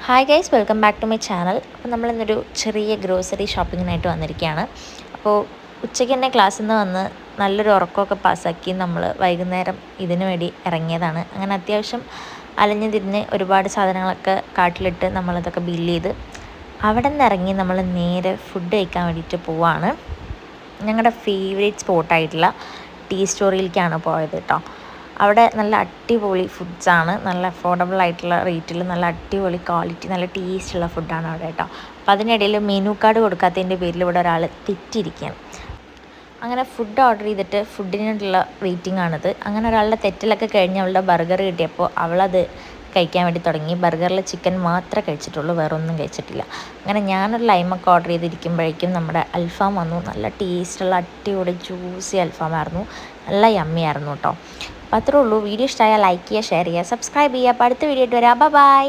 Hi guys, welcome back to my channel. അപ്പോൾ നമ്മളിന്നൊരു ചെറിയ ഗ്രോസറി ഷോപ്പിങ്ങിനായിട്ട് വന്നിരിക്കുകയാണ്. അപ്പോൾ ഉച്ചയ്ക്ക് തന്നെ ക്ലാസ്സിൽ നിന്ന് വന്ന് നല്ലൊരു ഉറക്കമൊക്കെ പാസ്സാക്കി നമ്മൾ വൈകുന്നേരം ഇതിനു വേണ്ടി ഇറങ്ങിയതാണ്. അങ്ങനെ അത്യാവശ്യം അലഞ്ഞു തിരിഞ്ഞ് ഒരുപാട് സാധനങ്ങളൊക്കെ കാട്ടിലിട്ട് നമ്മളതൊക്കെ ബില്ല് ചെയ്ത് അവിടെ നിന്ന് ഇറങ്ങി നമ്മൾ നേരെ ഫുഡ് കഴിക്കാൻ വേണ്ടിയിട്ട് പോവാണ്. ഞങ്ങളുടെ ഫേവറേറ്റ് സ്പോട്ടായിട്ടുള്ള ടീ സ്റ്റോറിയിലേക്കാണ് പോയത് കേട്ടോ. അവിടെ നല്ല അടിപൊളി ഫുഡ്സാണ്, നല്ല അഫോർഡബിൾ ആയിട്ടുള്ള റേറ്റിൽ നല്ല അടിപൊളി ക്വാളിറ്റി നല്ല ടേസ്റ്റുള്ള ഫുഡാണ് അവിടെ കേട്ടോ. അപ്പോൾ അതിനിടയിൽ മെനു കാർഡ് കൊടുക്കാത്തതിൻ്റെ പേരിൽ ഇവിടെ ഒരാൾ തെറ്റിയിരിക്കുകയാണ്. അങ്ങനെ ഫുഡ് ഓർഡർ ചെയ്തിട്ട് ഫുഡിനുള്ള വെയിറ്റിംഗ് ആണിത്. അങ്ങനെ ഒരാളുടെ തെറ്റിലൊക്കെ കഴിഞ്ഞ് അവളുടെ ബർഗർ കിട്ടിയപ്പോൾ അവളത് കഴിക്കാൻ വേണ്ടി തുടങ്ങി. ബർഗറിൽ ചിക്കൻ മാത്രമേ കഴിച്ചിട്ടുള്ളൂ, വേറെ ഒന്നും കഴിച്ചിട്ടില്ല. അങ്ങനെ ഞാനൊരു ലൈമൊക്കെ ഓർഡർ ചെയ്തിരിക്കുമ്പോഴേക്കും നമ്മുടെ അൽഫാം വന്നു. നല്ല ടേസ്റ്റുള്ള അടിപൊളി ജ്യൂസി അൽഫാമായിരുന്നു, നല്ല യമ്മിയായിരുന്നു കേട്ടോ. അപ്പോൾ അത്രേ ഉള്ളൂ. വീഡിയോ ഇഷ്ടമായാൽ ലൈക്ക് ചെയ്യുക, ഷെയർ ചെയ്യുക, സബ്സ്ക്രൈബ് ചെയ്യുക. അപ്പോൾ അടുത്ത വീഡിയോ ആയിട്ട് വരാം. ബൈ.